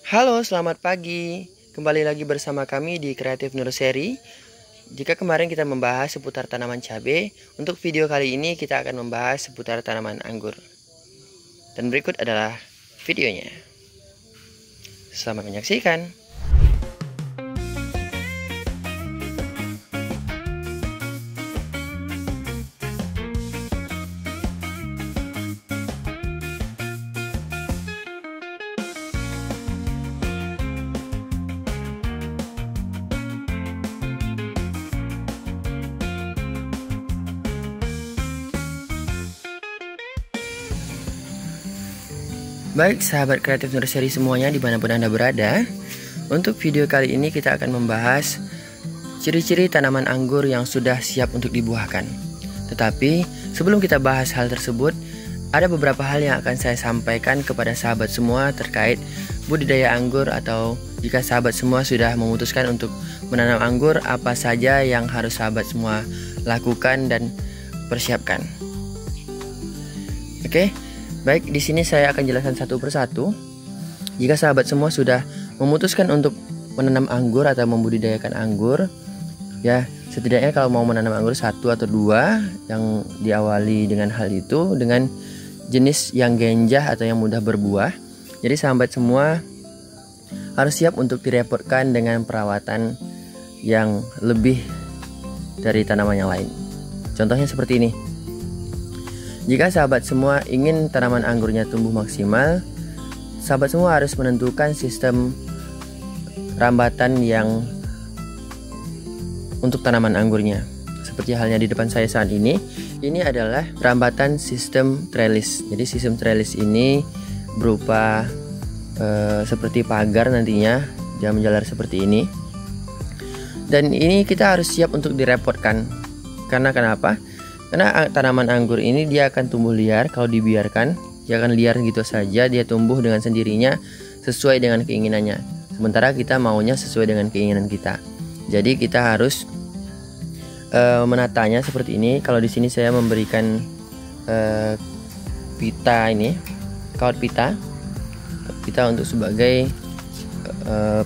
Halo, selamat pagi. Kembali lagi bersama kami di Kreatif Nursery. Jika kemarin kita membahas seputar tanaman cabai, untuk video kali ini kita akan membahas seputar tanaman anggur. Dan berikut adalah videonya. Selamat menyaksikan. Baik sahabat kreatif nursery semuanya dimanapun Anda berada, untuk video kali ini kita akan membahas ciri-ciri tanaman anggur yang sudah siap untuk dibuahkan. Tetapi sebelum kita bahas hal tersebut, ada beberapa hal yang akan saya sampaikan kepada sahabat semua terkait budidaya anggur, atau jika sahabat semua sudah memutuskan untuk menanam anggur, apa saja yang harus sahabat semua lakukan dan persiapkan. Oke. Baik, di sini saya akan jelaskan satu persatu. Jika sahabat semua sudah memutuskan untuk menanam anggur atau membudidayakan anggur, ya setidaknya kalau mau menanam anggur 1 atau 2 yang diawali dengan hal itu dengan jenis yang genjah atau yang mudah berbuah. Jadi sahabat semua harus siap untuk direpotkan dengan perawatan yang lebih dari tanaman yang lain. Contohnya seperti ini. Jika sahabat semua ingin tanaman anggurnya tumbuh maksimal, sahabat semua harus menentukan sistem rambatan yang untuk tanaman anggurnya. Seperti halnya di depan saya saat ini adalah rambatan sistem trellis. Jadi sistem trellis ini berupa seperti pagar nantinya, dia menjalar seperti ini. Dan ini kita harus siap untuk direpotkan. Karena kenapa? Karena tanaman anggur ini dia akan tumbuh liar kalau dibiarkan. Dia akan liar gitu saja, dia tumbuh dengan sendirinya sesuai dengan keinginannya. Sementara kita maunya sesuai dengan keinginan kita. Jadi kita harus menatanya seperti ini. Kalau di sini saya memberikan pita ini, kawat pita untuk sebagai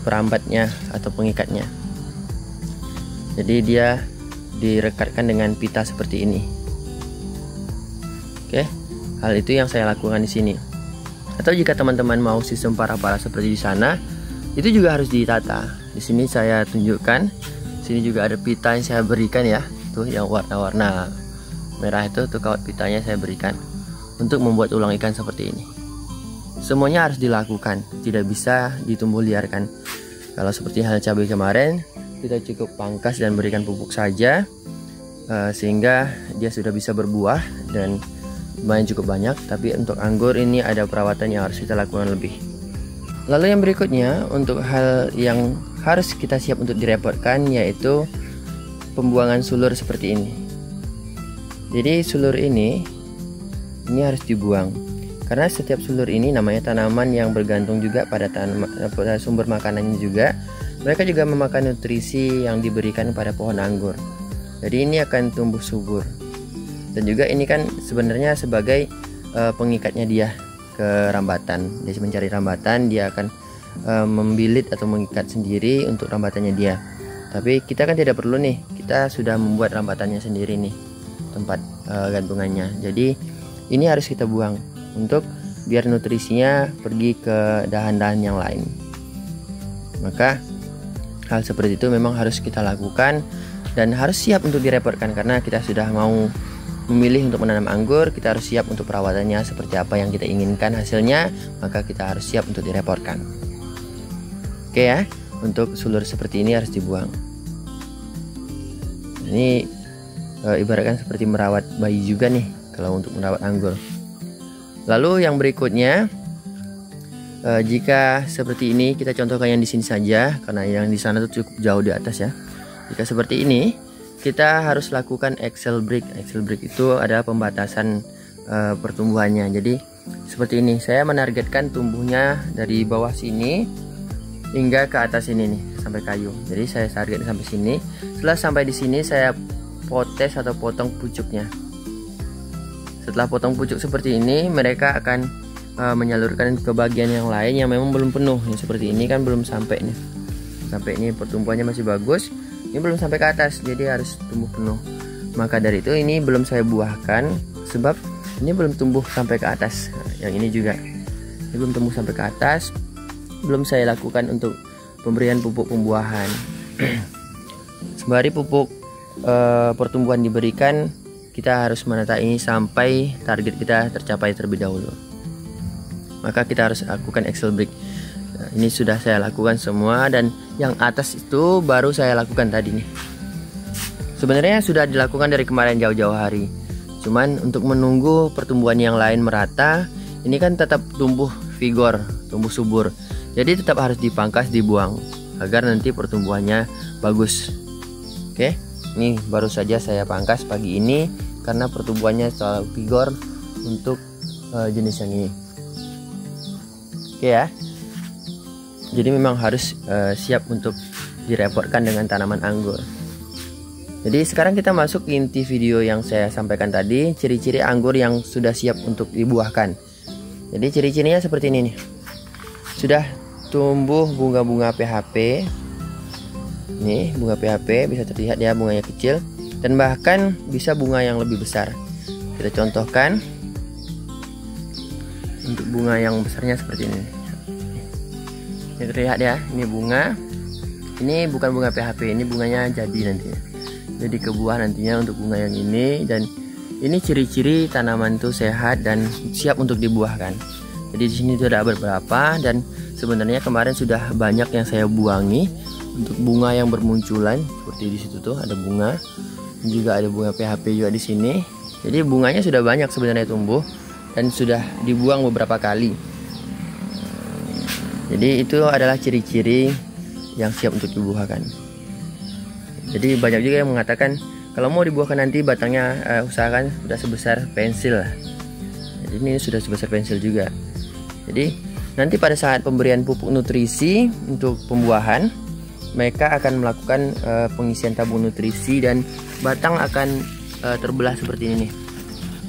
perambatnya atau pengikatnya. Jadi dia direkatkan dengan pita seperti ini. Oke, hal itu yang saya lakukan di sini. Atau jika teman-teman mau sistem para-para seperti di sana, itu juga harus ditata. Di sini saya tunjukkan. Sini juga ada pita yang saya berikan ya. Tuh yang warna-warna merah itu tuh kawat pitanya saya berikan untuk membuat ulang ikan seperti ini. Semuanya harus dilakukan, tidak bisa ditumbuh liarkan. Kalau seperti hal cabai kemarin, kita cukup pangkas dan berikan pupuk saja, sehingga dia sudah bisa berbuah dan lumayan cukup banyak. Tapi untuk anggur ini ada perawatan yang harus kita lakukan lebih. Lalu yang berikutnya, untuk hal yang harus kita siap untuk direpotkan, yaitu pembuangan sulur seperti ini. Jadi sulur ini harus dibuang, karena setiap sulur ini namanya tanaman yang bergantung juga pada sumber makanannya juga. Mereka juga memakan nutrisi yang diberikan pada pohon anggur. Jadi ini akan tumbuh subur. Dan juga ini kan sebenarnya sebagai pengikatnya dia ke rambatan. Dia mencari rambatan, dia akan membilit atau mengikat sendiri untuk rambatannya dia. Tapi kita kan tidak perlu nih, kita sudah membuat rambatannya sendiri nih, tempat gantungannya. Jadi ini harus kita buang untuk biar nutrisinya pergi ke dahan-dahan yang lain. Maka hal seperti itu memang harus kita lakukan dan harus siap untuk direpotkan, karena kita sudah mau memilih untuk menanam anggur. Kita harus siap untuk perawatannya seperti apa yang kita inginkan hasilnya, maka kita harus siap untuk direpotkan. Oke ya, untuk sulur seperti ini harus dibuang. Ini ibaratkan seperti merawat bayi juga nih kalau untuk merawat anggur. Lalu yang berikutnya, jika seperti ini, kita contohkan yang di sini saja karena yang di sana tuh cukup jauh di atas ya. Jika seperti ini, kita harus lakukan axle break. Axle break itu adalah pembatasan pertumbuhannya. Jadi seperti ini, saya menargetkan tumbuhnya dari bawah sini hingga ke atas ini nih, sampai kayu. Jadi saya target sampai sini. Setelah sampai di sini, saya potes atau potong pucuknya. Setelah potong pucuk seperti ini, mereka akan menyalurkan ke bagian yang lain yang memang belum penuh. Yang seperti ini kan belum sampai nih. Sampai ini pertumbuhannya masih bagus. Ini belum sampai ke atas, jadi harus tumbuh penuh. Maka dari itu ini belum saya buahkan sebab ini belum tumbuh sampai ke atas. Nah, yang ini juga ini belum tumbuh sampai ke atas. Belum saya lakukan untuk pemberian pupuk pembuahan. Sembari pupuk pertumbuhan diberikan, kita harus menata ini sampai target kita tercapai terlebih dahulu. Maka kita harus lakukan axle break. Nah, ini sudah saya lakukan semua, dan yang atas itu baru saya lakukan tadi nih. Sebenarnya sudah dilakukan dari kemarin jauh-jauh hari. Cuman untuk menunggu pertumbuhan yang lain merata, ini kan tetap tumbuh vigor, tumbuh subur. Jadi tetap harus dipangkas, dibuang agar nanti pertumbuhannya bagus. Oke, ini baru saja saya pangkas pagi ini karena pertumbuhannya terlalu vigor untuk jenis yang ini. Oke ya. Jadi memang harus siap untuk direpotkan dengan tanaman anggur. Jadi sekarang kita masuk ke inti video yang saya sampaikan tadi, ciri-ciri anggur yang sudah siap untuk dibuahkan. Jadi ciri-cirinya seperti ini nih. Sudah tumbuh bunga-bunga PHP. Nih, bunga PHP bisa terlihat ya, bunganya kecil dan bahkan bisa bunga yang lebih besar. Kita contohkan. Untuk bunga yang besarnya seperti ini. Ini terlihat ya, ini bunga. Ini bukan bunga PHP, ini bunganya jadi nantinya. Jadi ke buah nantinya untuk bunga yang ini, dan ini ciri-ciri tanaman itu sehat dan siap untuk dibuahkan. Jadi di sini sudah beberapa, dan sebenarnya kemarin sudah banyak yang saya buangi untuk bunga yang bermunculan seperti di situ tuh ada bunga, juga ada bunga PHP juga di sini. Jadi bunganya sudah banyak sebenarnya tumbuh dan sudah dibuang beberapa kali. Jadi itu adalah ciri-ciri yang siap untuk dibuahkan. Jadi banyak juga yang mengatakan kalau mau dibuahkan nanti batangnya usahakan sudah sebesar pensil lah. Jadi ini sudah sebesar pensil juga. Jadi nanti pada saat pemberian pupuk nutrisi untuk pembuahan, mereka akan melakukan pengisian tabung nutrisi dan batang akan terbelah seperti ini nih.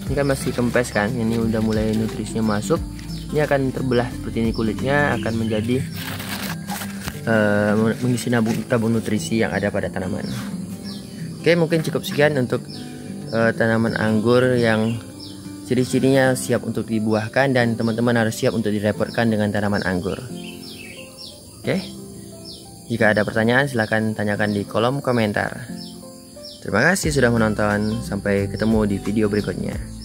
Ini kan masih kempes kan, ini udah mulai nutrisinya masuk. Ini akan terbelah seperti ini, kulitnya akan menjadi mengisi tabung nutrisi yang ada pada tanaman. Oke, mungkin cukup sekian untuk tanaman anggur yang ciri-cirinya siap untuk dibuahkan, dan teman-teman harus siap untuk direpotkan dengan tanaman anggur. Oke, jika ada pertanyaan silahkan tanyakan di kolom komentar. Terima kasih sudah menonton, sampai ketemu di video berikutnya.